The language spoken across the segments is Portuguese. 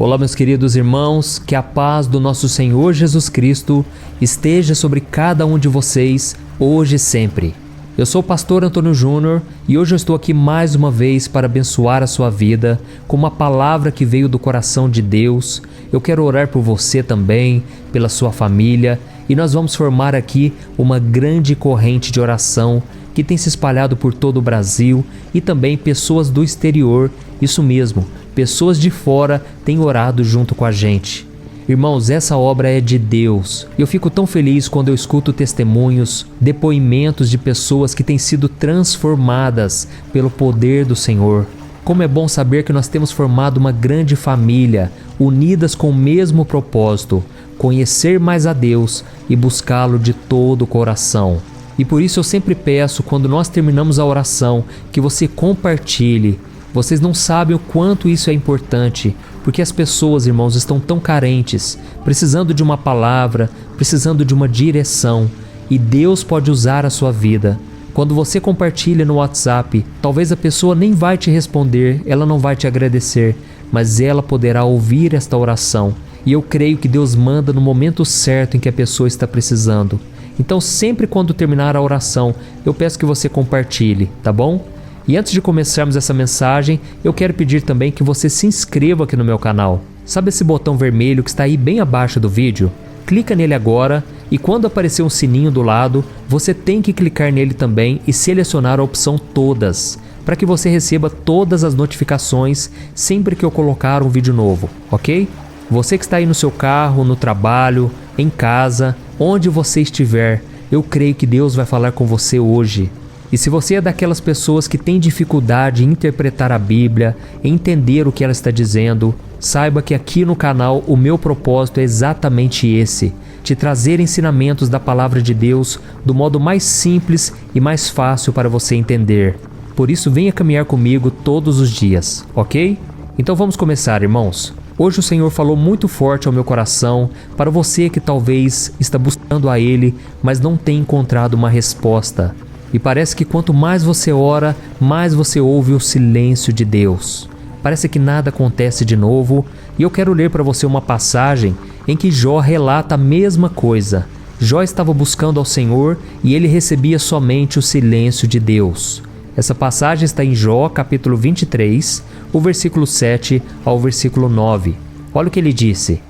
Olá, meus queridos irmãos, que a paz do nosso Senhor Jesus Cristo esteja sobre cada um de vocês, hoje e sempre. Eu sou o pastor Antônio Júnior e hoje eu estou aqui mais uma vez para abençoar a sua vida com uma palavra que veio do coração de Deus. Eu quero orar por você também, pela sua família, e nós vamos formar aqui uma grande corrente de oração que tem se espalhado por todo o Brasil e também pessoas do exterior, isso mesmo, pessoas de fora têm orado junto com a gente. Irmãos, essa obra é de Deus. Eu fico tão feliz quando eu escuto testemunhos, depoimentos de pessoas que têm sido transformadas pelo poder do Senhor. Como é bom saber que nós temos formado uma grande família, unidas com o mesmo propósito, conhecer mais a Deus e buscá-lo de todo o coração. E por isso eu sempre peço, quando nós terminamos a oração, que você compartilhe. Vocês não sabem o quanto isso é importante, porque as pessoas, irmãos, estão tão carentes, precisando de uma palavra, precisando de uma direção, e Deus pode usar a sua vida. Quando você compartilha no WhatsApp, talvez a pessoa nem vai te responder, ela não vai te agradecer, mas ela poderá ouvir esta oração. E eu creio que Deus manda no momento certo em que a pessoa está precisando. Então, sempre quando terminar a oração, eu peço que você compartilhe, tá bom? E antes de começarmos essa mensagem, eu quero pedir também que você se inscreva aqui no meu canal. Sabe esse botão vermelho que está aí bem abaixo do vídeo? Clica nele agora e quando aparecer um sininho do lado, você tem que clicar nele também e selecionar a opção Todas, para que você receba todas as notificações sempre que eu colocar um vídeo novo, ok? Você que está aí no seu carro, no trabalho, em casa, onde você estiver, eu creio que Deus vai falar com você hoje. E se você é daquelas pessoas que tem dificuldade em interpretar a Bíblia, em entender o que ela está dizendo, saiba que aqui no canal o meu propósito é exatamente esse, te trazer ensinamentos da Palavra de Deus do modo mais simples e mais fácil para você entender. Por isso venha caminhar comigo todos os dias, ok? Então vamos começar, irmãos. Hoje o Senhor falou muito forte ao meu coração para você que talvez está buscando a Ele, mas não tem encontrado uma resposta. E parece que quanto mais você ora, mais você ouve o silêncio de Deus. Parece que nada acontece de novo, e eu quero ler para você uma passagem em que Jó relata a mesma coisa. Jó estava buscando ao Senhor e ele recebia somente o silêncio de Deus. Essa passagem está em Jó, capítulo 23, o versículo 7 ao versículo 9. Olha o que ele disse.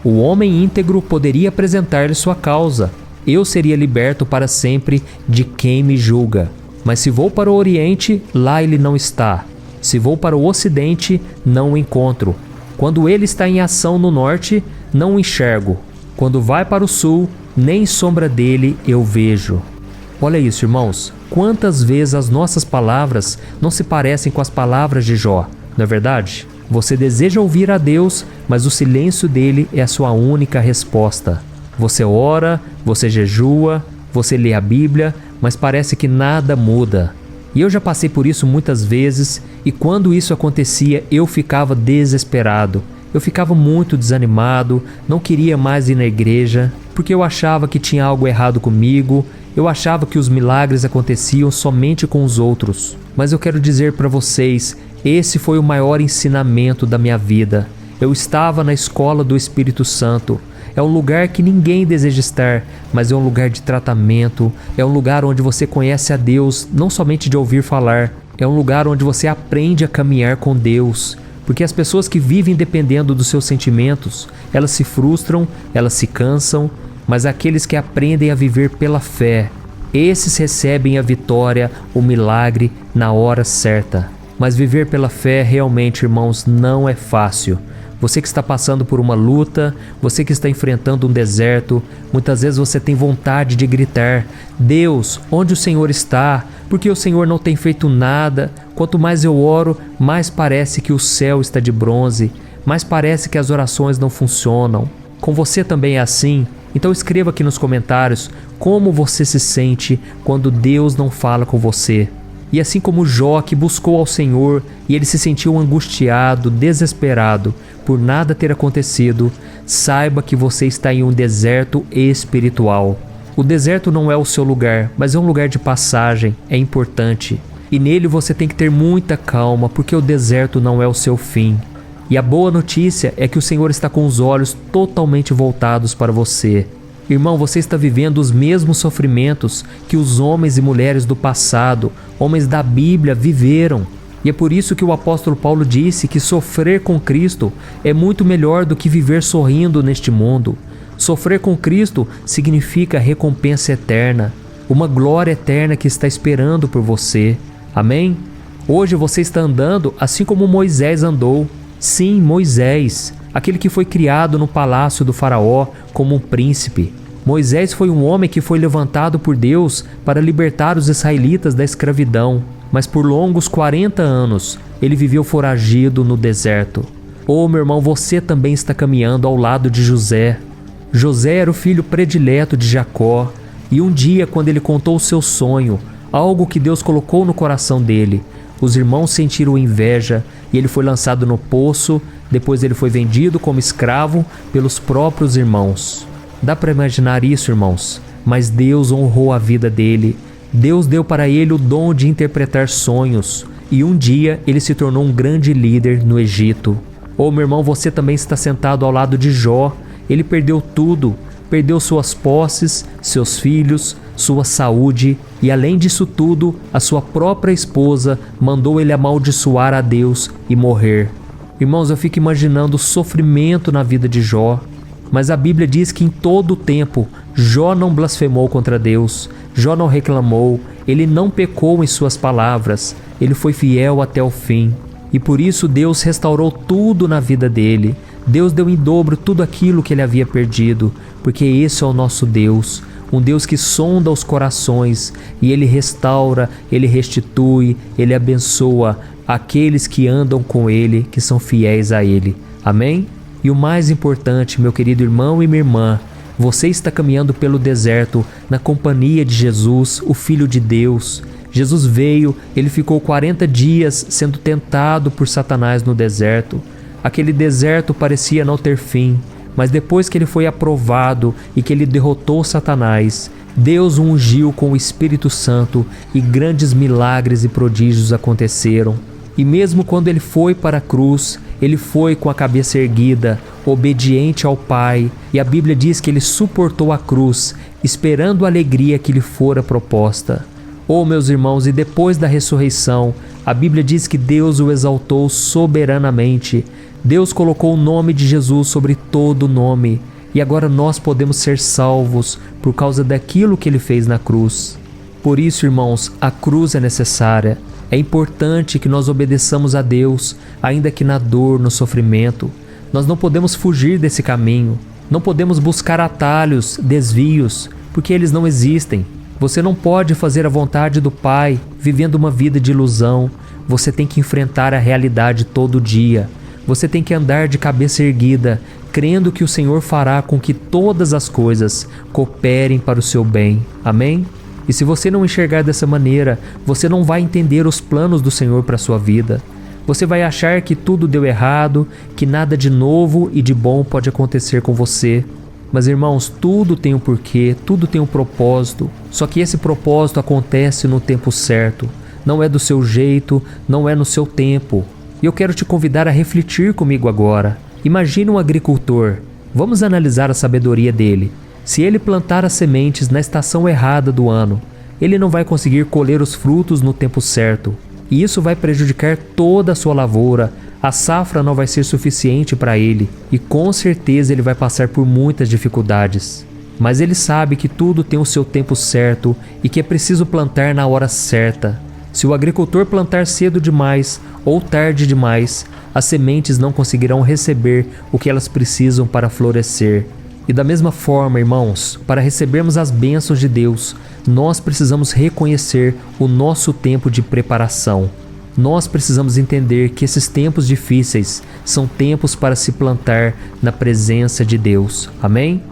O homem íntegro poderia apresentar-lhe sua causa. Eu seria liberto para sempre de quem me julga. Mas se vou para o Oriente, lá ele não está. Se vou para o Ocidente, não o encontro. Quando ele está em ação no Norte, não o enxergo. Quando vai para o Sul, nem sombra dele eu vejo. Olha isso, irmãos. Quantas vezes as nossas palavras não se parecem com as palavras de Jó, não é verdade? Você deseja ouvir a Deus, mas o silêncio dele é a sua única resposta. Você ora, você jejua, você lê a Bíblia, mas parece que nada muda. E eu já passei por isso muitas vezes, e quando isso acontecia, eu ficava desesperado. Eu ficava muito desanimado, não queria mais ir na igreja, porque eu achava que tinha algo errado comigo, eu achava que os milagres aconteciam somente com os outros. Mas eu quero dizer para vocês, esse foi o maior ensinamento da minha vida. Eu estava na escola do Espírito Santo. É um lugar que ninguém deseja estar, mas é um lugar de tratamento, é um lugar onde você conhece a Deus, não somente de ouvir falar, é um lugar onde você aprende a caminhar com Deus. Porque as pessoas que vivem dependendo dos seus sentimentos, elas se frustram, elas se cansam, mas aqueles que aprendem a viver pela fé, esses recebem a vitória, o milagre na hora certa. Mas viver pela fé realmente, irmãos, não é fácil. Você que está passando por uma luta, você que está enfrentando um deserto, muitas vezes você tem vontade de gritar: Deus, onde o Senhor está? Porque o Senhor não tem feito nada. Quanto mais eu oro, mais parece que o céu está de bronze, mais parece que as orações não funcionam. Com você também é assim? Então escreva aqui nos comentários como você se sente quando Deus não fala com você. E assim como Jó, que buscou ao Senhor e ele se sentiu angustiado, desesperado por nada ter acontecido, saiba que você está em um deserto espiritual. O deserto não é o seu lugar, mas é um lugar de passagem, é importante. E nele você tem que ter muita calma, porque o deserto não é o seu fim. E a boa notícia é que o Senhor está com os olhos totalmente voltados para você. Irmão, você está vivendo os mesmos sofrimentos que os homens e mulheres do passado, homens da Bíblia, viveram. E é por isso que o apóstolo Paulo disse que sofrer com Cristo é muito melhor do que viver sorrindo neste mundo. Sofrer com Cristo significa recompensa eterna, uma glória eterna que está esperando por você. Amém? Hoje você está andando assim como Moisés andou. Sim, Moisés, aquele que foi criado no palácio do faraó como um príncipe. Moisés foi um homem que foi levantado por Deus para libertar os israelitas da escravidão, mas por longos 40 anos ele viveu foragido no deserto. Oh, meu irmão, você também está caminhando ao lado de José. José era o filho predileto de Jacó, e um dia, quando ele contou o seu sonho, algo que Deus colocou no coração dele, os irmãos sentiram inveja e ele foi lançado no poço. Depois ele foi vendido como escravo pelos próprios irmãos. Dá para imaginar isso, irmãos? Mas Deus honrou a vida dele. Deus deu para ele o dom de interpretar sonhos. E um dia ele se tornou um grande líder no Egito. Oh, meu irmão, você também está sentado ao lado de Jó. Ele perdeu tudo. Perdeu suas posses, seus filhos, sua saúde e, além disso tudo, a sua própria esposa mandou ele amaldiçoar a Deus e morrer. Irmãos, eu fico imaginando o sofrimento na vida de Jó. Mas a Bíblia diz que em todo o tempo Jó não blasfemou contra Deus, Jó não reclamou, ele não pecou em suas palavras, ele foi fiel até o fim. E por isso Deus restaurou tudo na vida dele. Deus deu em dobro tudo aquilo que ele havia perdido, porque esse é o nosso Deus, um Deus que sonda os corações, e ele restaura, ele restitui, ele abençoa aqueles que andam com ele, que são fiéis a ele. Amém? E o mais importante, meu querido irmão e minha irmã, você está caminhando pelo deserto na companhia de Jesus, o Filho de Deus. Jesus veio, ele ficou 40 dias sendo tentado por Satanás no deserto. Aquele deserto parecia não ter fim, mas depois que ele foi aprovado e que ele derrotou Satanás, Deus o ungiu com o Espírito Santo e grandes milagres e prodígios aconteceram. E mesmo quando ele foi para a cruz, ele foi com a cabeça erguida, obediente ao Pai, e a Bíblia diz que ele suportou a cruz, esperando a alegria que lhe fora proposta. Oh, meus irmãos, e depois da ressurreição, a Bíblia diz que Deus o exaltou soberanamente. Deus colocou o nome de Jesus sobre todo nome, e agora nós podemos ser salvos por causa daquilo que ele fez na cruz. Por isso, irmãos, a cruz é necessária. É importante que nós obedeçamos a Deus, ainda que na dor, no sofrimento. Nós não podemos fugir desse caminho. Não podemos buscar atalhos, desvios, porque eles não existem. Você não pode fazer a vontade do Pai vivendo uma vida de ilusão. Você tem que enfrentar a realidade todo dia. Você tem que andar de cabeça erguida, crendo que o Senhor fará com que todas as coisas cooperem para o seu bem. Amém? E se você não enxergar dessa maneira, você não vai entender os planos do Senhor para a sua vida. Você vai achar que tudo deu errado, que nada de novo e de bom pode acontecer com você. Mas, irmãos, tudo tem um porquê, tudo tem um propósito. Só que esse propósito acontece no tempo certo. Não é do seu jeito, não é no seu tempo. E eu quero te convidar a refletir comigo agora. Imagine um agricultor. Vamos analisar a sabedoria dele. Se ele plantar as sementes na estação errada do ano, ele não vai conseguir colher os frutos no tempo certo. E isso vai prejudicar toda a sua lavoura. A safra não vai ser suficiente para ele. E com certeza ele vai passar por muitas dificuldades. Mas ele sabe que tudo tem o seu tempo certo e que é preciso plantar na hora certa. Se o agricultor plantar cedo demais ou tarde demais, as sementes não conseguirão receber o que elas precisam para florescer. E da mesma forma, irmãos, para recebermos as bênçãos de Deus, nós precisamos reconhecer o nosso tempo de preparação. Nós precisamos entender que esses tempos difíceis são tempos para se plantar na presença de Deus. Amém?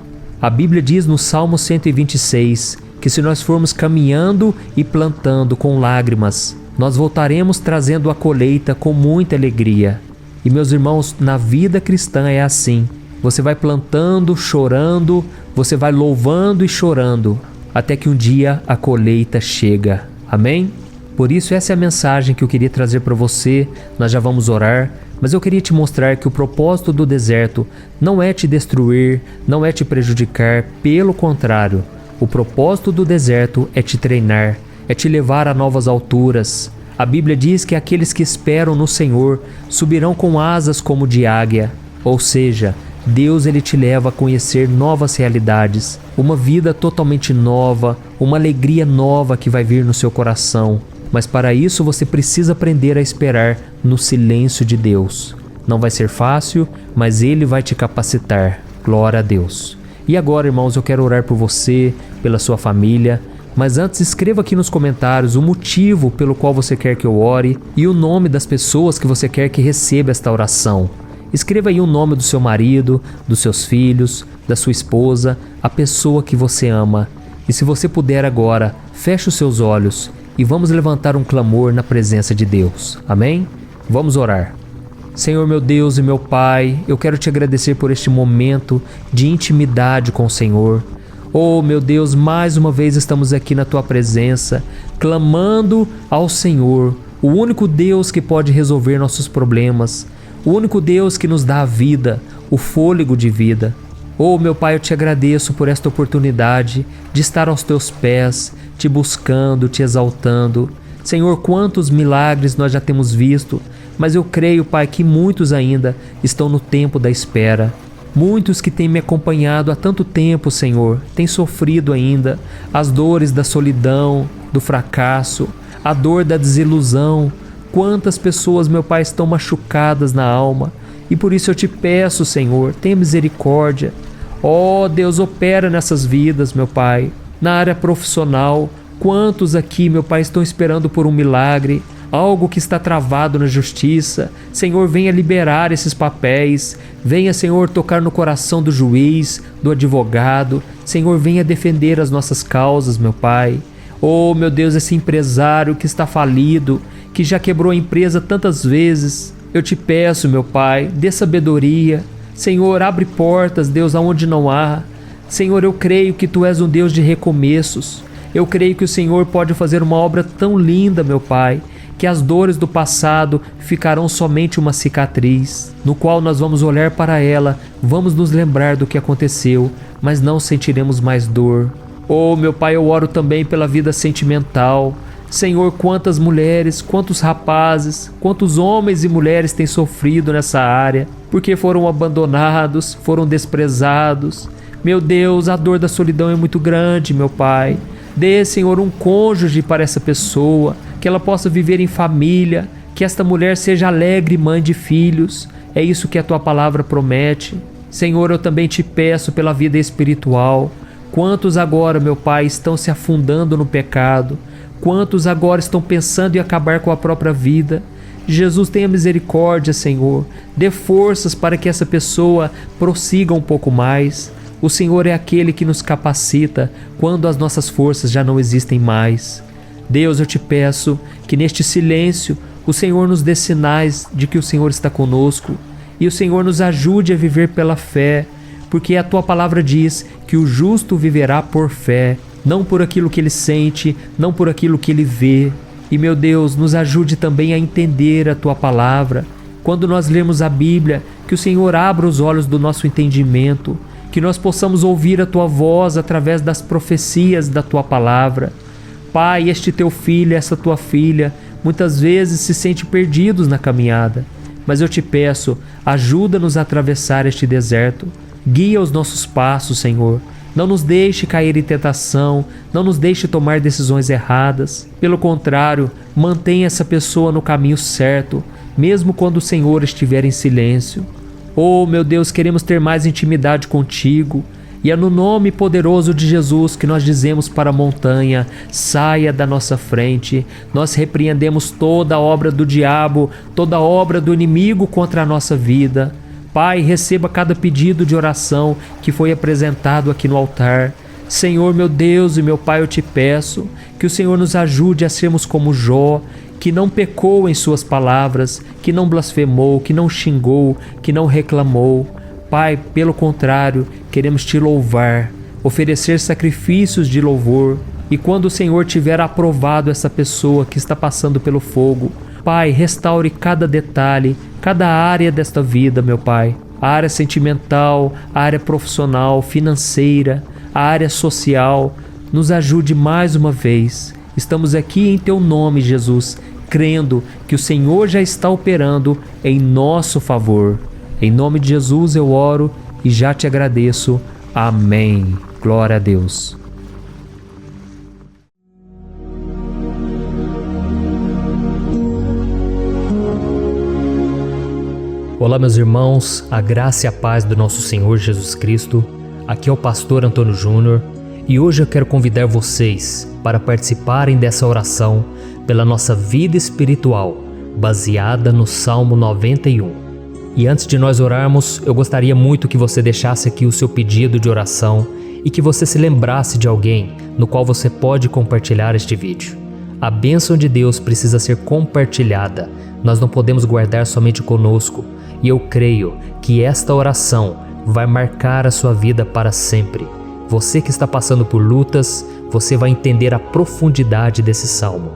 A Bíblia diz no Salmo 126 que se nós formos caminhando e plantando com lágrimas, nós voltaremos trazendo a colheita com muita alegria. E meus irmãos, na vida cristã é assim. Você vai plantando, chorando, você vai louvando e chorando, até que um dia a colheita chega. Amém? Por isso, essa é a mensagem que eu queria trazer para você. Nós já vamos orar, mas eu queria te mostrar que o propósito do deserto não é te destruir, não é te prejudicar, pelo contrário. O propósito do deserto é te treinar, é te levar a novas alturas. A Bíblia diz que aqueles que esperam no Senhor subirão com asas como de águia. Ou seja, Deus ele te leva a conhecer novas realidades, uma vida totalmente nova, uma alegria nova que vai vir no seu coração. Mas para isso você precisa aprender a esperar no silêncio de Deus. Não vai ser fácil, mas Ele vai te capacitar. Glória a Deus. E agora, irmãos, eu quero orar por você, pela sua família. Mas antes, escreva aqui nos comentários o motivo pelo qual você quer que eu ore e o nome das pessoas que você quer que receba esta oração. Escreva aí o nome do seu marido, dos seus filhos, da sua esposa, a pessoa que você ama. E se você puder agora, feche os seus olhos e vamos levantar um clamor na presença de Deus. Amém? Vamos orar. Senhor meu Deus e meu Pai, eu quero te agradecer por este momento de intimidade com o Senhor. Oh meu Deus, mais uma vez estamos aqui na Tua presença, clamando ao Senhor, o único Deus que pode resolver nossos problemas, o único Deus que nos dá a vida, o fôlego de vida. Oh meu Pai, eu te agradeço por esta oportunidade de estar aos Teus pés, te buscando, te exaltando. Senhor, quantos milagres nós já temos visto, mas eu creio, Pai, que muitos ainda estão no tempo da espera. Muitos que têm me acompanhado há tanto tempo, Senhor, têm sofrido ainda as dores da solidão, do fracasso, a dor da desilusão. Quantas pessoas, meu Pai, estão machucadas na alma. E por isso eu te peço, Senhor, tenha misericórdia. Ó Deus, opera nessas vidas, meu Pai. Na área profissional, quantos aqui, meu Pai, estão esperando por um milagre, algo que está travado na justiça. Senhor, venha liberar esses papéis. Venha, Senhor, tocar no coração do juiz, do advogado. Senhor, venha defender as nossas causas, meu Pai. Oh, meu Deus, esse empresário que está falido, que já quebrou a empresa tantas vezes. Eu te peço, meu Pai, dê sabedoria. Senhor, abre portas, Deus, aonde não há. Senhor, eu creio que Tu és um Deus de recomeços. Eu creio que o Senhor pode fazer uma obra tão linda, meu Pai, que as dores do passado ficarão somente uma cicatriz, no qual nós vamos olhar para ela, vamos nos lembrar do que aconteceu, mas não sentiremos mais dor. Oh, meu Pai, eu oro também pela vida sentimental. Senhor, quantas mulheres, quantos rapazes, quantos homens e mulheres têm sofrido nessa área, porque foram abandonados, foram desprezados. Meu Deus, a dor da solidão é muito grande, meu Pai. Dê, Senhor, um cônjuge para essa pessoa, que ela possa viver em família, que esta mulher seja alegre mãe de filhos. É isso que a Tua palavra promete. Senhor, eu também te peço pela vida espiritual. Quantos agora, meu Pai, estão se afundando no pecado? Quantos agora estão pensando em acabar com a própria vida? Jesus, tenha misericórdia, Senhor. Dê forças para que essa pessoa prossiga um pouco mais. O Senhor é aquele que nos capacita quando as nossas forças já não existem mais. Deus, eu te peço que neste silêncio o Senhor nos dê sinais de que o Senhor está conosco e o Senhor nos ajude a viver pela fé, porque a Tua palavra diz que o justo viverá por fé, não por aquilo que ele sente, não por aquilo que ele vê. E, meu Deus, nos ajude também a entender a Tua palavra. Quando nós lemos a Bíblia, que o Senhor abra os olhos do nosso entendimento, que nós possamos ouvir a Tua voz através das profecias da Tua palavra. Pai, este Teu filho, essa Tua filha, muitas vezes se sente perdidos na caminhada, mas eu te peço, ajuda-nos a atravessar este deserto. Guia os nossos passos, Senhor. Não nos deixe cair em tentação, não nos deixe tomar decisões erradas. Pelo contrário, mantenha essa pessoa no caminho certo, mesmo quando o Senhor estiver em silêncio. Oh, meu Deus, queremos ter mais intimidade contigo. E é no nome poderoso de Jesus que nós dizemos para a montanha: saia da nossa frente. Nós repreendemos toda a obra do diabo, toda a obra do inimigo contra a nossa vida. Pai, receba cada pedido de oração que foi apresentado aqui no altar. Senhor, meu Deus e meu Pai, eu te peço que o Senhor nos ajude a sermos como Jó, que não pecou em suas palavras, que não blasfemou, que não xingou, que não reclamou. Pai, pelo contrário, queremos te louvar, oferecer sacrifícios de louvor. E quando o Senhor tiver aprovado essa pessoa que está passando pelo fogo, Pai, restaure cada detalhe, cada área desta vida, meu Pai. A área sentimental, a área profissional, financeira, a área social. Nos ajude mais uma vez. Estamos aqui em Teu nome, Jesus, crendo que o Senhor já está operando em nosso favor. Em nome de Jesus eu oro e já te agradeço. Amém. Glória a Deus. Olá, meus irmãos, a graça e a paz do nosso Senhor Jesus Cristo. Aqui é o pastor Antônio Júnior e hoje eu quero convidar vocês para participarem dessa oração pela nossa vida espiritual, baseada no Salmo 91. E antes de nós orarmos, eu gostaria muito que você deixasse aqui o seu pedido de oração e que você se lembrasse de alguém no qual você pode compartilhar este vídeo. A bênção de Deus precisa ser compartilhada, nós não podemos guardar somente conosco. E eu creio que esta oração vai marcar a sua vida para sempre. Você que está passando por lutas, você vai entender a profundidade desse salmo.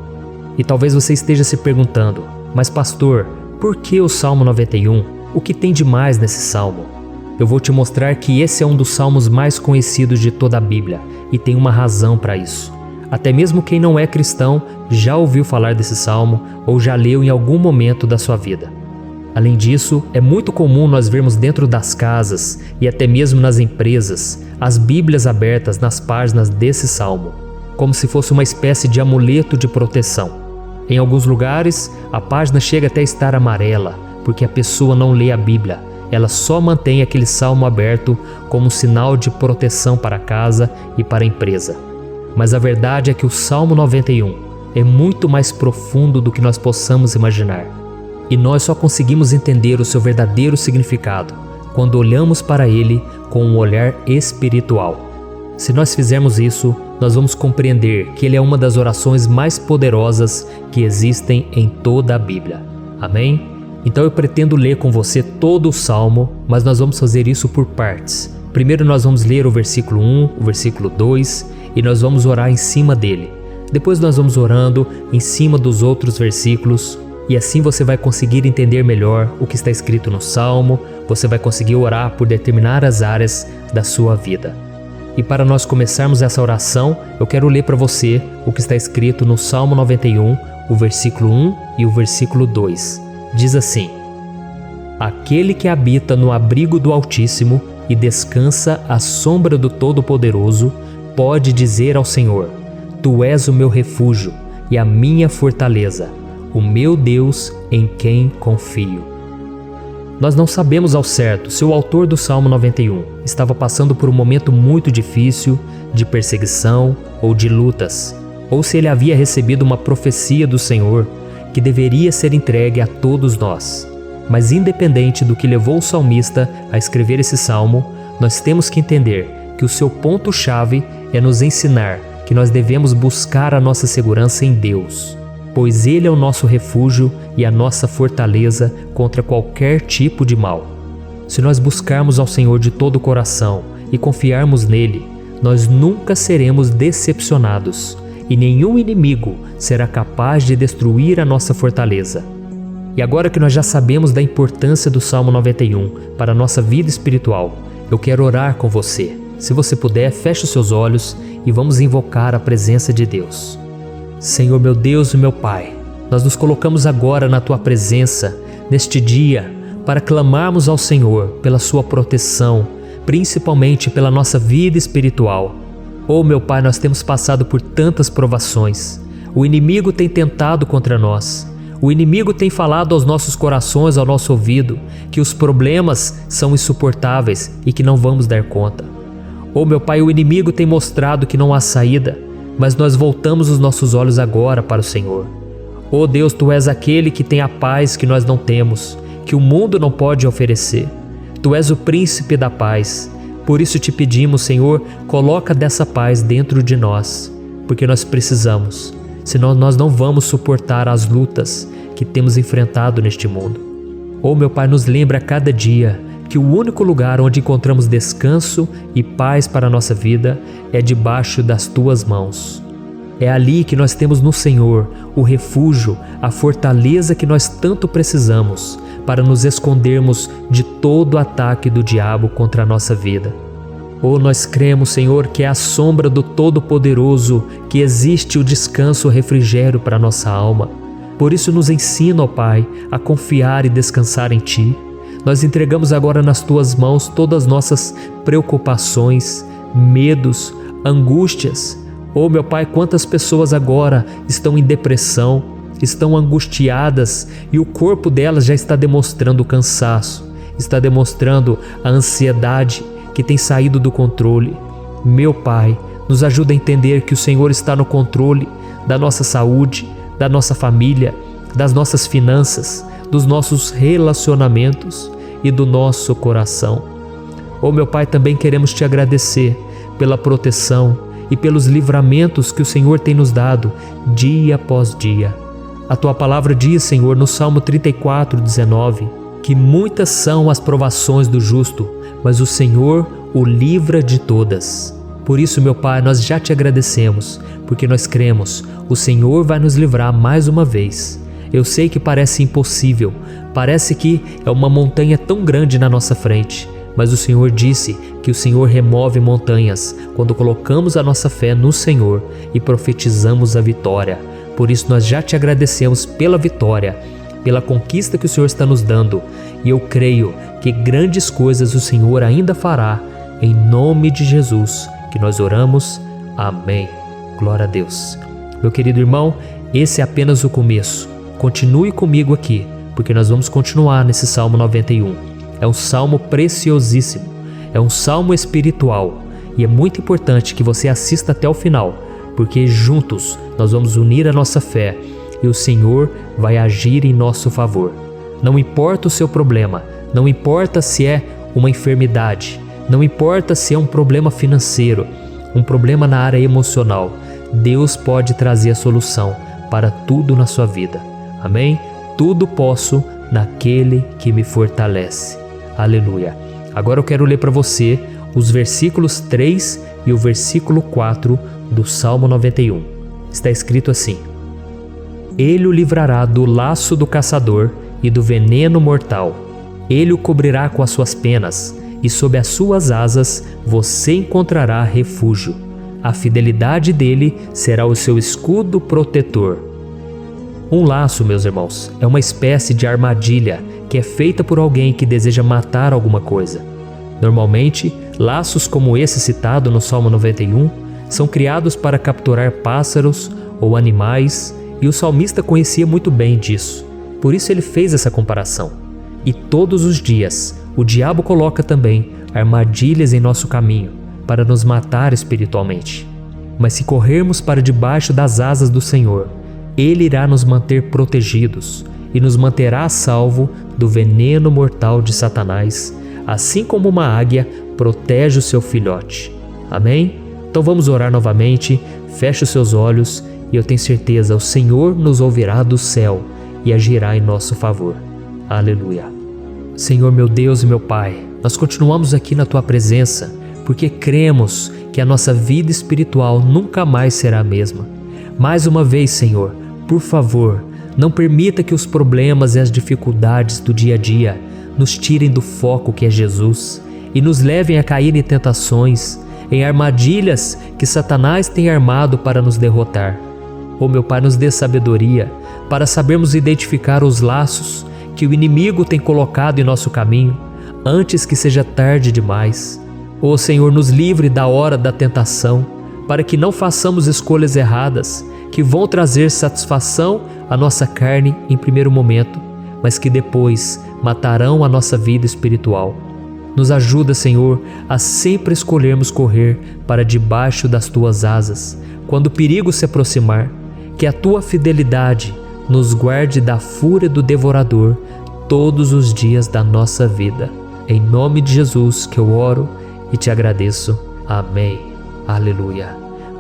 E talvez você esteja se perguntando, mas pastor, por que o Salmo 91? O que tem de mais nesse salmo? Eu vou te mostrar que esse é um dos salmos mais conhecidos de toda a Bíblia e tem uma razão para isso. Até mesmo quem não é cristão já ouviu falar desse salmo ou já leu em algum momento da sua vida. Além disso, é muito comum nós vermos dentro das casas e até mesmo nas empresas as Bíblias abertas nas páginas desse salmo, como se fosse uma espécie de amuleto de proteção. Em alguns lugares, a página chega até a estar amarela, porque a pessoa não lê a Bíblia, ela só mantém aquele salmo aberto como um sinal de proteção para a casa e para a empresa. Mas a verdade é que o Salmo 91 é muito mais profundo do que nós possamos imaginar. E nós só conseguimos entender o seu verdadeiro significado quando olhamos para ele com um olhar espiritual. Se nós fizermos isso, nós vamos compreender que ele é uma das orações mais poderosas que existem em toda a Bíblia. Amém? Então eu pretendo ler com você todo o Salmo, mas nós vamos fazer isso por partes. Primeiro nós vamos ler o versículo 1, o versículo 2 e nós vamos orar em cima dele. Depois nós vamos orando em cima dos outros versículos. E assim você vai conseguir entender melhor o que está escrito no Salmo, você vai conseguir orar por determinadas áreas da sua vida. E para nós começarmos essa oração, eu quero ler para você o que está escrito no Salmo 91, o versículo 1 e o versículo 2. Diz assim: Aquele que habita no abrigo do Altíssimo e descansa à sombra do Todo-Poderoso, pode dizer ao Senhor: Tu és o meu refúgio e a minha fortaleza, o meu Deus em quem confio. Nós não sabemos ao certo se o autor do Salmo 91 estava passando por um momento muito difícil, de perseguição ou de lutas, ou se ele havia recebido uma profecia do Senhor que deveria ser entregue a todos nós. Mas independente do que levou o salmista a escrever esse salmo, nós temos que entender que o seu ponto-chave é nos ensinar que nós devemos buscar a nossa segurança em Deus, pois Ele é o nosso refúgio e a nossa fortaleza contra qualquer tipo de mal. Se nós buscarmos ao Senhor de todo o coração e confiarmos nele, nós nunca seremos decepcionados e nenhum inimigo será capaz de destruir a nossa fortaleza. E agora que nós já sabemos da importância do Salmo 91 para a nossa vida espiritual, eu quero orar com você. Se você puder, feche os seus olhos e vamos invocar a presença de Deus. Senhor meu Deus e meu Pai, nós nos colocamos agora na Tua presença, neste dia, para clamarmos ao Senhor pela Sua proteção, principalmente pela nossa vida espiritual. Oh meu Pai, nós temos passado por tantas provações. O inimigo tem tentado contra nós. O inimigo tem falado aos nossos corações, ao nosso ouvido, que os problemas são insuportáveis e que não vamos dar conta. Oh meu Pai, o inimigo tem mostrado que não há saída, mas nós voltamos os nossos olhos agora para o Senhor. Oh Deus, Tu és aquele que tem a paz que nós não temos, que o mundo não pode oferecer. Tu és o príncipe da paz. Por isso te pedimos, Senhor, coloca dessa paz dentro de nós, porque nós precisamos, senão nós não vamos suportar as lutas que temos enfrentado neste mundo. Oh meu Pai, nos lembra a cada dia que o único lugar onde encontramos descanso e paz para a nossa vida é debaixo das Tuas mãos. É ali que nós temos no Senhor o refúgio, a fortaleza que nós tanto precisamos para nos escondermos de todo ataque do diabo contra a nossa vida. Nós cremos, Senhor, que é à sombra do Todo-Poderoso que existe o descanso, o refrigério para a nossa alma. Por isso nos ensina, ó Pai, a confiar e descansar em Ti. Nós entregamos agora nas Tuas mãos todas as nossas preocupações, medos, angústias. Meu Pai, quantas pessoas agora estão em depressão, estão angustiadas e o corpo delas já está demonstrando cansaço, está demonstrando a ansiedade que tem saído do controle. Meu Pai, nos ajuda a entender que o Senhor está no controle da nossa saúde, da nossa família, das nossas finanças, dos nossos relacionamentos e do nosso coração. Meu Pai, também queremos Te agradecer pela proteção e pelos livramentos que o Senhor tem nos dado dia após dia. A Tua palavra diz, Senhor, no Salmo 34:19, que muitas são as provações do justo, mas o Senhor o livra de todas. Por isso, meu Pai, nós já Te agradecemos, porque nós cremos, o Senhor vai nos livrar mais uma vez. Eu sei que parece impossível, parece que é uma montanha tão grande na nossa frente, mas o Senhor disse que o Senhor remove montanhas quando colocamos a nossa fé no Senhor e profetizamos a vitória. Por isso nós já Te agradecemos pela vitória, pela conquista que o Senhor está nos dando, e eu creio que grandes coisas o Senhor ainda fará, em nome de Jesus, que nós oramos. Amém. Glória a Deus. Meu querido irmão, esse é apenas o começo. Continue comigo aqui, porque nós vamos continuar nesse Salmo 91. É um salmo preciosíssimo, é um salmo espiritual, e é muito importante que você assista até o final, porque juntos nós vamos unir a nossa fé e o Senhor vai agir em nosso favor. Não importa o seu problema, não importa se é uma enfermidade, não importa se é um problema financeiro, um problema na área emocional, Deus pode trazer a solução para tudo na sua vida. Amém? Tudo posso naquele que me fortalece. Aleluia. Agora eu quero ler para você os versículos 3 e o versículo 4 do Salmo 91. Está escrito assim: Ele o livrará do laço do caçador e do veneno mortal. Ele o cobrirá com as suas penas, e sob as suas asas você encontrará refúgio. A fidelidade dele será o seu escudo protetor. Um laço, meus irmãos, é uma espécie de armadilha que é feita por alguém que deseja matar alguma coisa. Normalmente, laços como esse citado no Salmo 91 são criados para capturar pássaros ou animais, e o salmista conhecia muito bem disso. Por isso ele fez essa comparação. E todos os dias, o diabo coloca também armadilhas em nosso caminho para nos matar espiritualmente. Mas se corrermos para debaixo das asas do Senhor, Ele irá nos manter protegidos e nos manterá a salvo do veneno mortal de Satanás, assim como uma águia protege o seu filhote. Amém? Então vamos orar novamente, feche os seus olhos e eu tenho certeza, o Senhor nos ouvirá do céu e agirá em nosso favor. Aleluia. Senhor, meu Deus e meu Pai, nós continuamos aqui na Tua presença porque cremos que a nossa vida espiritual nunca mais será a mesma. Mais uma vez, Senhor, por favor, não permita que os problemas e as dificuldades do dia a dia nos tirem do foco que é Jesus e nos levem a cair em tentações, em armadilhas que Satanás tem armado para nos derrotar. Meu Pai, nos dê sabedoria para sabermos identificar os laços que o inimigo tem colocado em nosso caminho antes que seja tarde demais. Senhor, nos livre da hora da tentação, para que não façamos escolhas erradas que vão trazer satisfação à nossa carne em primeiro momento, mas que depois matarão a nossa vida espiritual. Nos ajuda, Senhor, a sempre escolhermos correr para debaixo das Tuas asas, quando o perigo se aproximar. Que a Tua fidelidade nos guarde da fúria do devorador todos os dias da nossa vida. Em nome de Jesus que eu oro e te agradeço. Amém. Aleluia.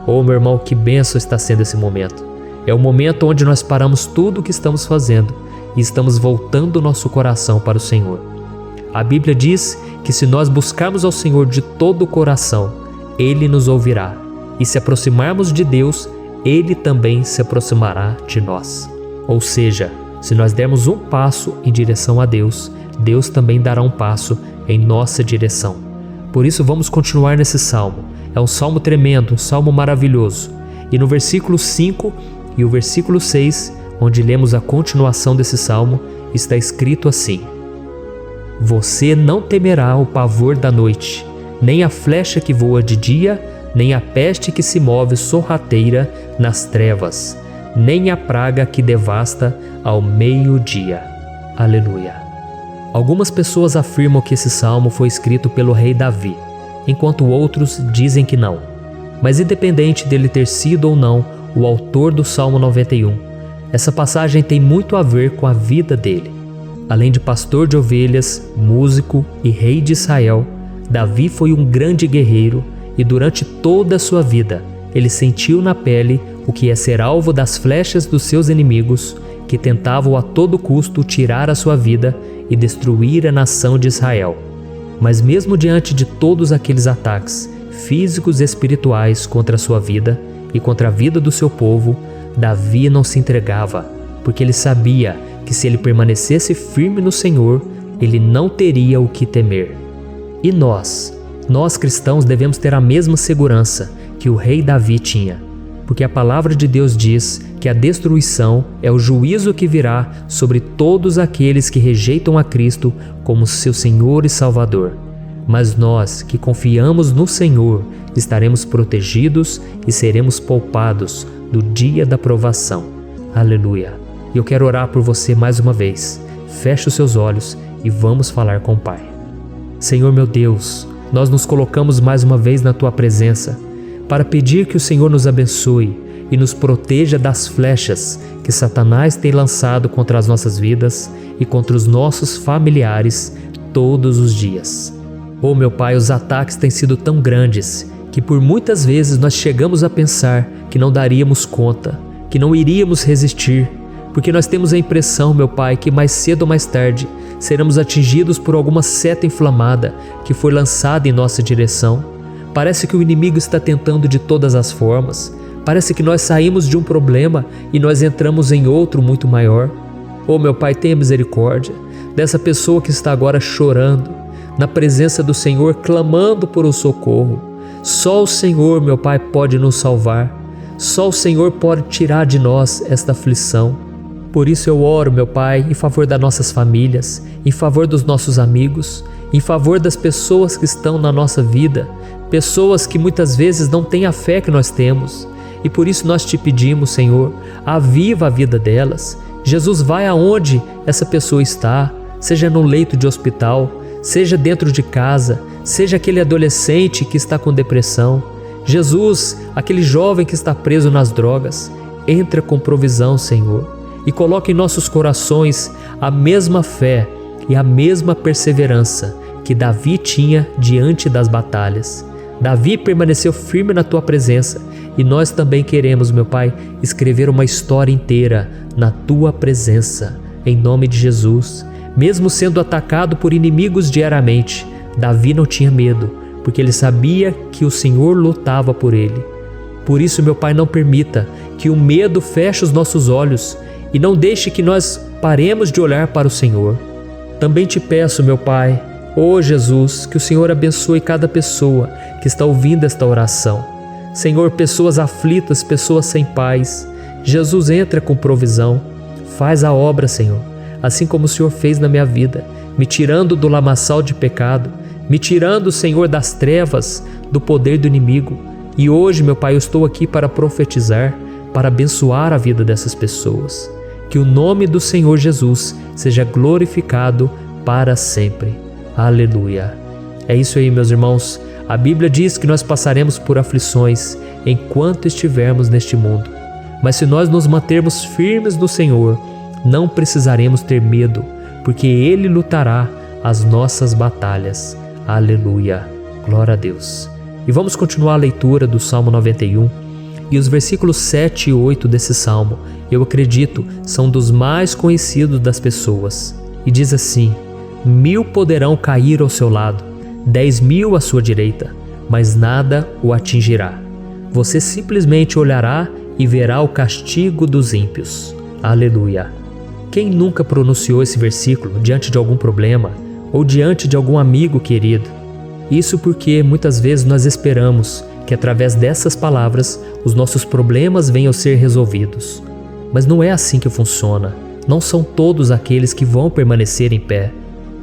Meu irmão, que bênção está sendo esse momento. É o momento onde nós paramos tudo o que estamos fazendo e estamos voltando o nosso coração para o Senhor. A Bíblia diz que se nós buscarmos ao Senhor de todo o coração, Ele nos ouvirá. E se aproximarmos de Deus, Ele também se aproximará de nós. Ou seja, se nós dermos um passo em direção a Deus, Deus também dará um passo em nossa direção. Por isso vamos continuar nesse salmo. É um salmo tremendo, um salmo maravilhoso. E no versículo 5 e o versículo 6, onde lemos a continuação desse salmo, está escrito assim: Você não temerá o pavor da noite, nem a flecha que voa de dia, nem a peste que se move sorrateira nas trevas, nem a praga que devasta ao meio-dia. Aleluia. Algumas pessoas afirmam que esse salmo foi escrito pelo rei Davi, enquanto outros dizem que não. Mas independente dele ter sido ou não o autor do Salmo 91, essa passagem tem muito a ver com a vida dele. Além de pastor de ovelhas, músico e rei de Israel, Davi foi um grande guerreiro e durante toda a sua vida ele sentiu na pele o que é ser alvo das flechas dos seus inimigos que tentavam a todo custo tirar a sua vida e destruir a nação de Israel. Mas mesmo diante de todos aqueles ataques físicos e espirituais contra a sua vida e contra a vida do seu povo, Davi não se entregava, porque ele sabia que se ele permanecesse firme no Senhor, ele não teria o que temer. E nós cristãos devemos ter a mesma segurança que o rei Davi tinha, porque a palavra de Deus diz que a destruição é o juízo que virá sobre todos aqueles que rejeitam a Cristo como seu Senhor e Salvador. Mas nós que confiamos no Senhor estaremos protegidos e seremos poupados do dia da provação. Aleluia! E eu quero orar por você mais uma vez. Feche os seus olhos e vamos falar com o Pai. Senhor meu Deus, nós nos colocamos mais uma vez na Tua presença para pedir que o Senhor nos abençoe e nos proteja das flechas que Satanás tem lançado contra as nossas vidas e contra os nossos familiares todos os dias. Oh meu Pai, os ataques têm sido tão grandes que por muitas vezes nós chegamos a pensar que não daríamos conta, que não iríamos resistir, porque nós temos a impressão, meu Pai, que mais cedo ou mais tarde seremos atingidos por alguma seta inflamada que foi lançada em nossa direção. Parece que o inimigo está tentando de todas as formas. Parece que nós saímos de um problema e nós entramos em outro muito maior. Oh meu Pai, tenha misericórdia dessa pessoa que está agora chorando, na presença do Senhor, clamando por um socorro. Só o Senhor, meu Pai, pode nos salvar. Só o Senhor pode tirar de nós esta aflição. Por isso eu oro, meu Pai, em favor das nossas famílias, em favor dos nossos amigos, em favor das pessoas que estão na nossa vida, pessoas que muitas vezes não têm a fé que nós temos. E por isso nós te pedimos, Senhor, aviva a vida delas. Jesus, vai aonde essa pessoa está, seja no leito de hospital, seja dentro de casa, seja aquele adolescente que está com depressão. Jesus, aquele jovem que está preso nas drogas, entra com provisão, Senhor, e coloca em nossos corações a mesma fé e a mesma perseverança que Davi tinha diante das batalhas. Davi permaneceu firme na Tua presença e nós também queremos, meu Pai, escrever uma história inteira na Tua presença, em nome de Jesus. Mesmo sendo atacado por inimigos diariamente, Davi não tinha medo, porque ele sabia que o Senhor lutava por ele. Por isso, meu Pai, não permita que o medo feche os nossos olhos e não deixe que nós paremos de olhar para o Senhor. Também te peço, meu Pai, ó Jesus, que o Senhor abençoe cada pessoa que está ouvindo esta oração. Senhor, pessoas aflitas, pessoas sem paz. Jesus, entra com provisão. Faz a obra, Senhor, assim como o Senhor fez na minha vida, me tirando do lamaçal de pecado, me tirando, Senhor, das trevas, do poder do inimigo. E hoje, meu Pai, eu estou aqui para profetizar, para abençoar a vida dessas pessoas. Que o nome do Senhor Jesus seja glorificado para sempre. Aleluia. É isso aí, meus irmãos. A Bíblia diz que nós passaremos por aflições enquanto estivermos neste mundo. Mas se nós nos mantermos firmes no Senhor, não precisaremos ter medo, porque Ele lutará as nossas batalhas. Aleluia. Glória a Deus. E vamos continuar a leitura do Salmo 91. E os versículos 7 e 8 desse salmo, eu acredito, são dos mais conhecidos das pessoas. E diz assim: 1000 poderão cair ao seu lado, 10.000 à sua direita, mas nada o atingirá. Você simplesmente olhará e verá o castigo dos ímpios. Aleluia. Quem nunca pronunciou esse versículo diante de algum problema ou diante de algum amigo querido? Isso porque muitas vezes nós esperamos que através dessas palavras os nossos problemas venham a ser resolvidos. Mas não é assim que funciona. Não são todos aqueles que vão permanecer em pé.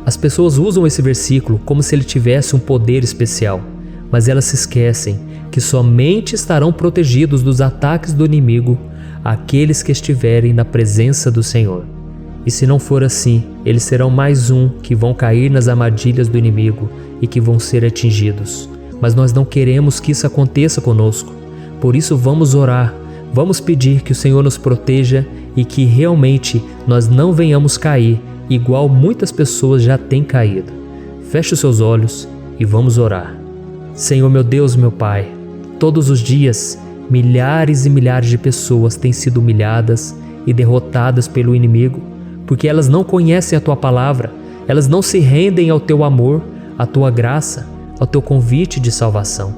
As pessoas usam esse versículo como se ele tivesse um poder especial, mas elas se esquecem que somente estarão protegidos dos ataques do inimigo aqueles que estiverem na presença do Senhor. E se não for assim, eles serão mais um que vão cair nas armadilhas do inimigo e que vão ser atingidos. Mas nós não queremos que isso aconteça conosco. Por isso vamos orar, vamos pedir que o Senhor nos proteja e que realmente nós não venhamos cair igual muitas pessoas já têm caído. Feche os seus olhos e vamos orar. Senhor meu Deus, meu Pai, todos os dias milhares e milhares de pessoas têm sido humilhadas e derrotadas pelo inimigo, porque elas não conhecem a Tua palavra, elas não se rendem ao Teu amor, à Tua graça, ao Teu convite de salvação.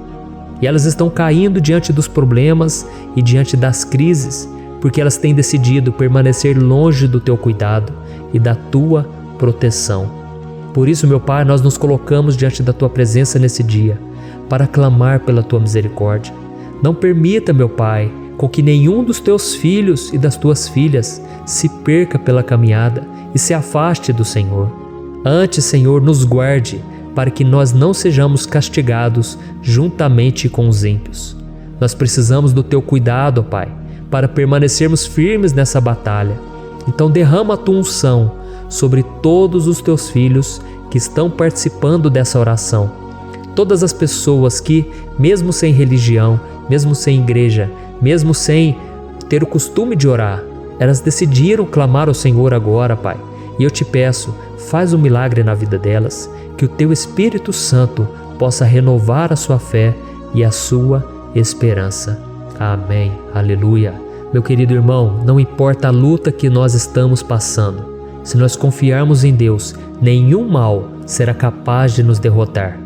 E elas estão caindo diante dos problemas e diante das crises, porque elas têm decidido permanecer longe do Teu cuidado e da Tua proteção. Por isso, meu Pai, nós nos colocamos diante da Tua presença nesse dia, para clamar pela Tua misericórdia. Não permita, meu Pai, com que nenhum dos Teus filhos e das Tuas filhas se perca pela caminhada e se afaste do Senhor. Antes, Senhor, nos guarde, para que nós não sejamos castigados juntamente com os ímpios. Nós precisamos do Teu cuidado, ó Pai, para permanecermos firmes nessa batalha. Então derrama a Tua unção sobre todos os Teus filhos que estão participando dessa oração. Todas as pessoas que, mesmo sem religião, mesmo sem igreja, mesmo sem ter o costume de orar, elas decidiram clamar ao Senhor agora, Pai. E eu te peço, faz um milagre na vida delas, que o Teu Espírito Santo possa renovar a sua fé e a sua esperança. Amém. Aleluia. Meu querido irmão, não importa a luta que nós estamos passando, se nós confiarmos em Deus, nenhum mal será capaz de nos derrotar.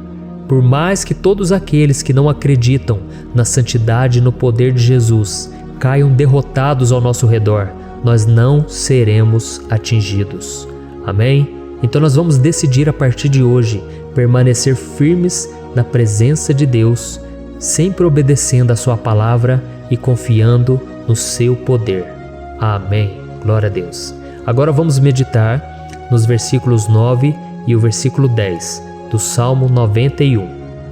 Por mais que todos aqueles que não acreditam na santidade e no poder de Jesus caiam derrotados ao nosso redor, nós não seremos atingidos. Amém? Então nós vamos decidir a partir de hoje permanecer firmes na presença de Deus, sempre obedecendo a Sua palavra e confiando no Seu poder. Amém. Glória a Deus. Agora vamos meditar nos versículos 9 e o versículo 10 do Salmo 91.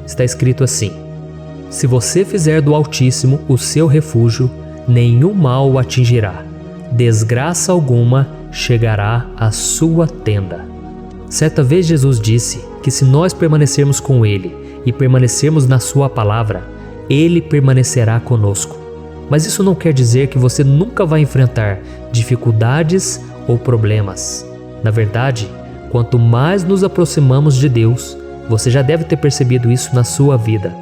Está escrito assim: Se você fizer do Altíssimo o seu refúgio, nenhum mal o atingirá, desgraça alguma chegará à sua tenda. Certa vez Jesus disse que se nós permanecermos com Ele e permanecermos na Sua palavra, Ele permanecerá conosco. Mas isso não quer dizer que você nunca vai enfrentar dificuldades ou problemas. Na verdade, quanto mais nos aproximamos de Deus, você já deve ter percebido isso na sua vida,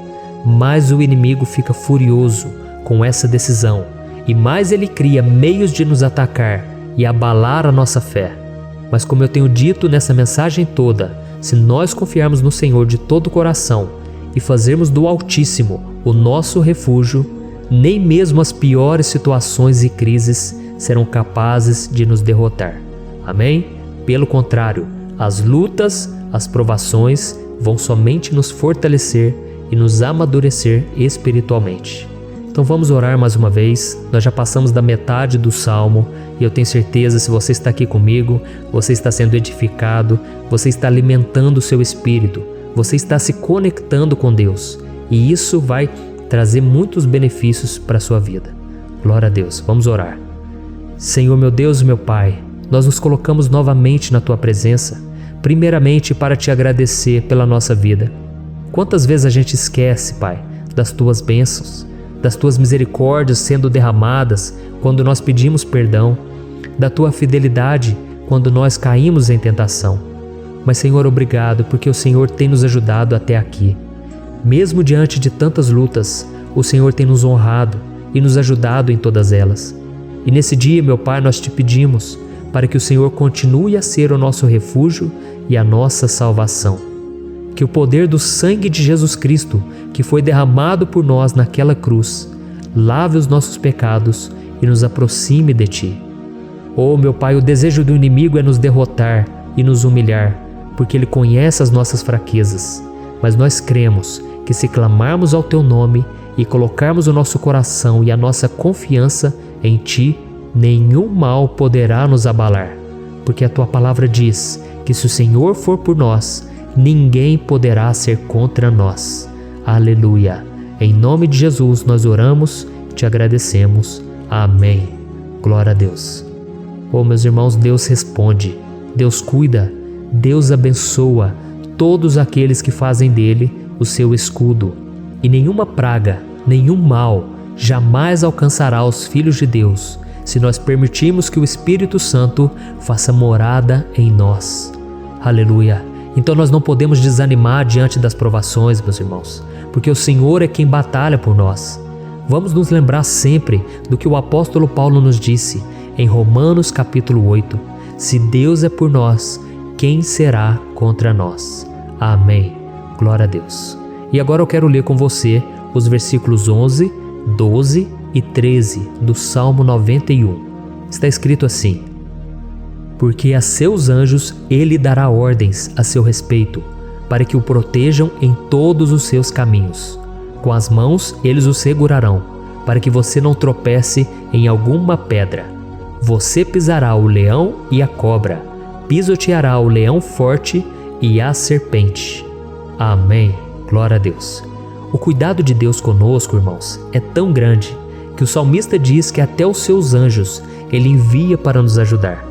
mais o inimigo fica furioso com essa decisão e mais ele cria meios de nos atacar e abalar a nossa fé. Mas como eu tenho dito nessa mensagem toda, se nós confiarmos no Senhor de todo o coração e fazermos do Altíssimo o nosso refúgio, nem mesmo as piores situações e crises serão capazes de nos derrotar. Amém? Pelo contrário, as lutas, as provações vão somente nos fortalecer e nos amadurecer espiritualmente. Então vamos orar mais uma vez. Nós já passamos da metade do Salmo e eu tenho certeza, se você está aqui comigo, você está sendo edificado, você está alimentando o seu espírito, você está se conectando com Deus e isso vai trazer muitos benefícios para a sua vida. Glória a Deus. Vamos orar. Senhor meu Deus e meu Pai, nós nos colocamos novamente na Tua presença, primeiramente para Te agradecer pela nossa vida. Quantas vezes a gente esquece, Pai, das Tuas bênçãos, das Tuas misericórdias sendo derramadas quando nós pedimos perdão, da Tua fidelidade quando nós caímos em tentação. Mas, Senhor, obrigado, porque o Senhor tem nos ajudado até aqui. Mesmo diante de tantas lutas, o Senhor tem nos honrado e nos ajudado em todas elas. E nesse dia, meu Pai, nós Te pedimos para que o Senhor continue a ser o nosso refúgio e a nossa salvação. Que o poder do sangue de Jesus Cristo, que foi derramado por nós naquela cruz, lave os nossos pecados e nos aproxime de Ti. Oh, meu Pai, o desejo do inimigo é nos derrotar e nos humilhar, porque ele conhece as nossas fraquezas. Mas nós cremos que se clamarmos ao Teu nome e colocarmos o nosso coração e a nossa confiança em Ti, nenhum mal poderá nos abalar. Porque a Tua palavra diz que se o Senhor for por nós, ninguém poderá ser contra nós. Aleluia! Em nome de Jesus nós oramos e Te agradecemos. Amém. Glória a Deus. Oh, meus irmãos, Deus responde, Deus cuida, Deus abençoa todos aqueles que fazem dele o seu escudo. E nenhuma praga, nenhum mal jamais alcançará os filhos de Deus, se nós permitirmos que o Espírito Santo faça morada em nós. Aleluia! Então nós não podemos desanimar diante das provações, meus irmãos, porque o Senhor é quem batalha por nós. Vamos nos lembrar sempre do que o apóstolo Paulo nos disse em Romanos capítulo 8. Se Deus é por nós, quem será contra nós? Amém. Glória a Deus. E agora eu quero ler com você os versículos 11, 12 e 13 do Salmo 91. Está escrito assim: porque a seus anjos ele dará ordens a seu respeito, para que o protejam em todos os seus caminhos. Com as mãos eles o segurarão, para que você não tropece em alguma pedra. Você pisará o leão e a cobra, pisoteará o leão forte e a serpente. Amém. Glória a Deus. O cuidado de Deus conosco, irmãos, é tão grande que o salmista diz que até os seus anjos ele envia para nos ajudar.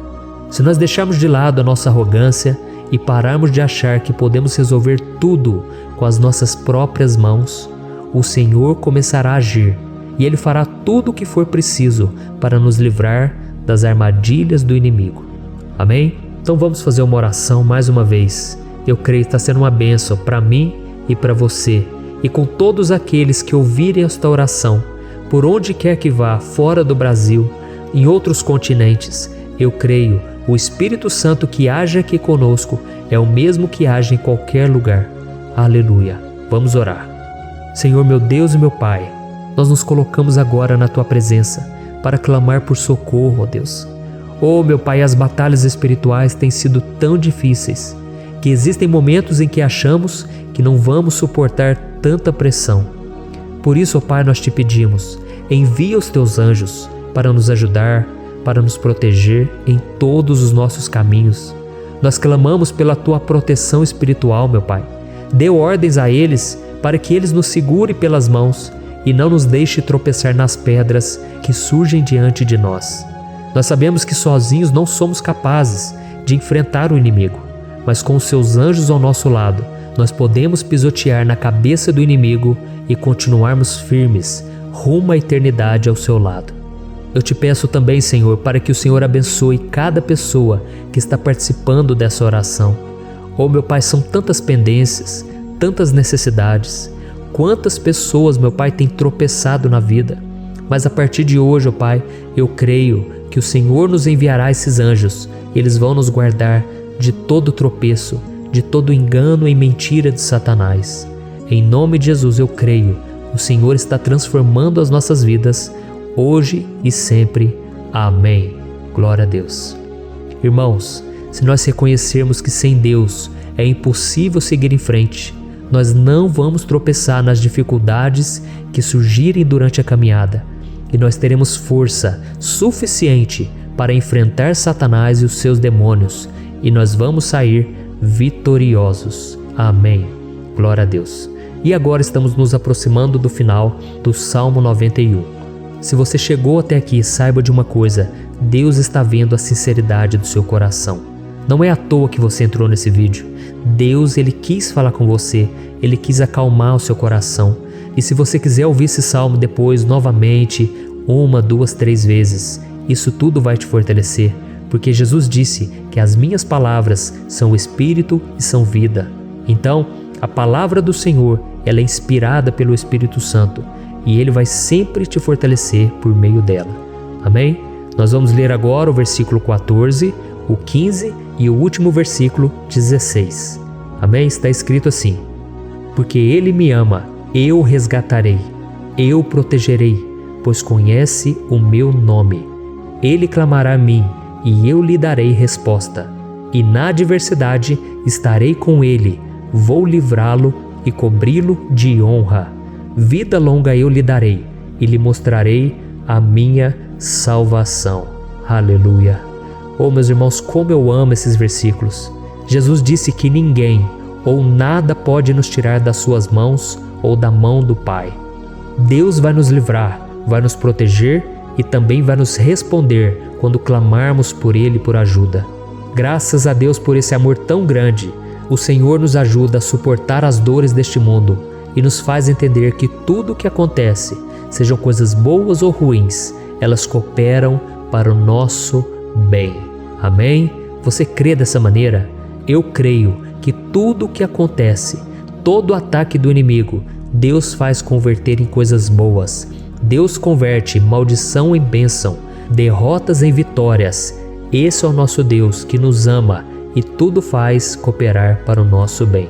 Se nós deixarmos de lado a nossa arrogância e pararmos de achar que podemos resolver tudo com as nossas próprias mãos, o Senhor começará a agir e Ele fará tudo o que for preciso para nos livrar das armadilhas do inimigo. Amém? Então vamos fazer uma oração mais uma vez. Eu creio que está sendo uma bênção para mim e para você, e com todos aqueles que ouvirem esta oração, por onde quer que vá, fora do Brasil, em outros continentes. Eu creio, o Espírito Santo que age aqui conosco é o mesmo que age em qualquer lugar. Aleluia. Vamos orar. Senhor, meu Deus e meu Pai, nós nos colocamos agora na Tua presença para clamar por socorro, ó Deus. Oh, meu Pai, as batalhas espirituais têm sido tão difíceis que existem momentos em que achamos que não vamos suportar tanta pressão. Por isso, ó Pai, nós Te pedimos, envia os Teus anjos para nos ajudar, para nos proteger em todos os nossos caminhos. Nós clamamos pela Tua proteção espiritual, meu Pai. Dê ordens a eles para que eles nos segurem pelas mãos e não nos deixe tropeçar nas pedras que surgem diante de nós. Nós sabemos que sozinhos não somos capazes de enfrentar o inimigo, mas com os Seus anjos ao nosso lado, nós podemos pisotear na cabeça do inimigo e continuarmos firmes rumo à eternidade ao Seu lado. Eu Te peço também, Senhor, para que o Senhor abençoe cada pessoa que está participando dessa oração. Oh, meu Pai, são tantas pendências, tantas necessidades. Quantas pessoas, meu Pai, têm tropeçado na vida. Mas a partir de hoje, ó Pai, eu creio que o Senhor nos enviará esses anjos. Eles vão nos guardar de todo tropeço, de todo engano e mentira de Satanás. Em nome de Jesus eu creio, o Senhor está transformando as nossas vidas, hoje e sempre. Amém. Glória a Deus. Irmãos, se nós reconhecermos que sem Deus é impossível seguir em frente, nós não vamos tropeçar nas dificuldades que surgirem durante a caminhada, e nós teremos força suficiente para enfrentar Satanás e os seus demônios, e nós vamos sair vitoriosos. Amém. Glória a Deus. E agora estamos nos aproximando do final do Salmo 91. Se você chegou até aqui, saiba de uma coisa: Deus está vendo a sinceridade do seu coração. Não é à toa que você entrou nesse vídeo. Deus, Ele quis falar com você, Ele quis acalmar o seu coração. E se você quiser ouvir esse salmo depois, novamente, 1, 2, 3 vezes, isso tudo vai te fortalecer, porque Jesus disse que as minhas palavras são espírito e são vida. Então, a palavra do Senhor, ela é inspirada pelo Espírito Santo, e Ele vai sempre te fortalecer por meio dela. Amém? Nós vamos ler agora o versículo 14, o 15 e o último versículo 16. Amém? Está escrito assim: porque Ele me ama, eu o resgatarei, eu o protegerei, pois conhece o meu nome. Ele clamará a mim, e eu lhe darei resposta. E na adversidade estarei com ele, vou livrá-lo e cobri-lo de honra. Vida longa eu lhe darei, e lhe mostrarei a minha salvação. Aleluia! Oh, meus irmãos, como eu amo esses versículos. Jesus disse que ninguém ou nada pode nos tirar das suas mãos ou da mão do Pai. Deus vai nos livrar, vai nos proteger e também vai nos responder quando clamarmos por Ele por ajuda. Graças a Deus por esse amor tão grande, o Senhor nos ajuda a suportar as dores deste mundo e nos faz entender que tudo o que acontece, sejam coisas boas ou ruins, elas cooperam para o nosso bem. Amém? Você crê dessa maneira? Eu creio que tudo o que acontece, todo ataque do inimigo, Deus faz converter em coisas boas. Deus converte maldição em bênção, derrotas em vitórias. Esse é o nosso Deus que nos ama e tudo faz cooperar para o nosso bem.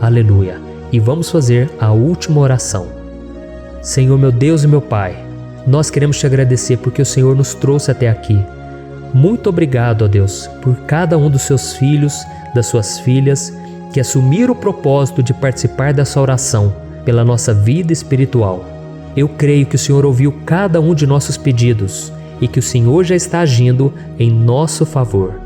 Aleluia! E vamos fazer a última oração. Senhor, meu Deus e meu Pai, nós queremos te agradecer porque o Senhor nos trouxe até aqui. Muito obrigado, ó Deus, por cada um dos seus filhos, das suas filhas, que assumiram o propósito de participar dessa oração pela nossa vida espiritual. Eu creio que o Senhor ouviu cada um de nossos pedidos e que o Senhor já está agindo em nosso favor.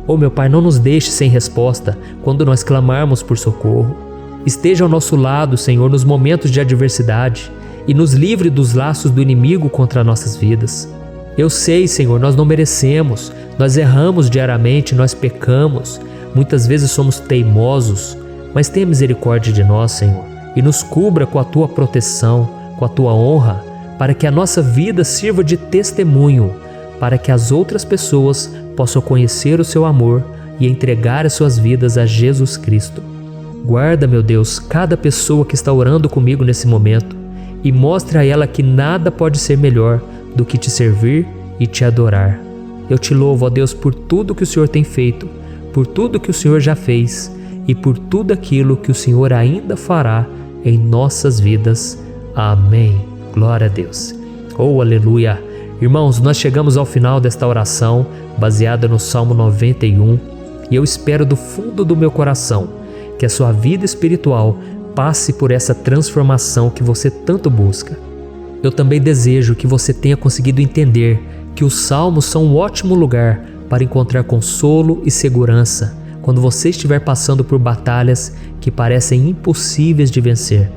Oh, meu Pai, não nos deixe sem resposta quando nós clamarmos por socorro. Esteja ao nosso lado, Senhor, nos momentos de adversidade e nos livre dos laços do inimigo contra nossas vidas. Eu sei, Senhor, nós não merecemos, nós erramos diariamente, nós pecamos, muitas vezes somos teimosos, mas tenha misericórdia de nós, Senhor, e nos cubra com a Tua proteção, com a Tua honra, para que a nossa vida sirva de testemunho, para que as outras pessoas possam conhecer o Seu amor e entregar as suas vidas a Jesus Cristo. Guarda, meu Deus, cada pessoa que está orando comigo nesse momento e mostre a ela que nada pode ser melhor do que te servir e te adorar. Eu te louvo, ó Deus, por tudo que o Senhor tem feito, por tudo que o Senhor já fez e por tudo aquilo que o Senhor ainda fará em nossas vidas. Amém. Glória a Deus. Oh, aleluia. Irmãos, nós chegamos ao final desta oração baseada no Salmo 91 e eu espero do fundo do meu coração que a sua vida espiritual passe por essa transformação que você tanto busca. Eu também desejo que você tenha conseguido entender que os salmos são um ótimo lugar para encontrar consolo e segurança quando você estiver passando por batalhas que parecem impossíveis de vencer.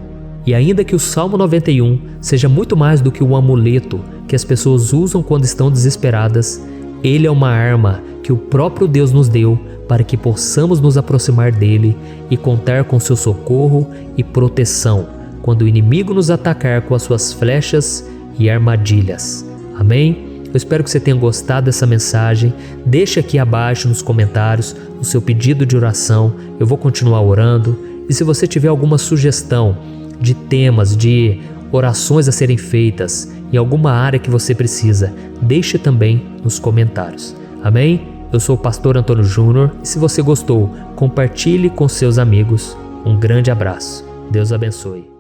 E ainda que o Salmo 91 seja muito mais do que um amuleto que as pessoas usam quando estão desesperadas, ele é uma arma que o próprio Deus nos deu para que possamos nos aproximar dele e contar com seu socorro e proteção quando o inimigo nos atacar com as suas flechas e armadilhas. Amém? Eu espero que você tenha gostado dessa mensagem. Deixe aqui abaixo nos comentários o seu pedido de oração. Eu vou continuar orando. E se você tiver alguma sugestão de temas, de orações a serem feitas em alguma área que você precisa, deixe também nos comentários. Amém? Eu sou o pastor Antônio Júnior e se você gostou, compartilhe com seus amigos. Um grande abraço. Deus abençoe.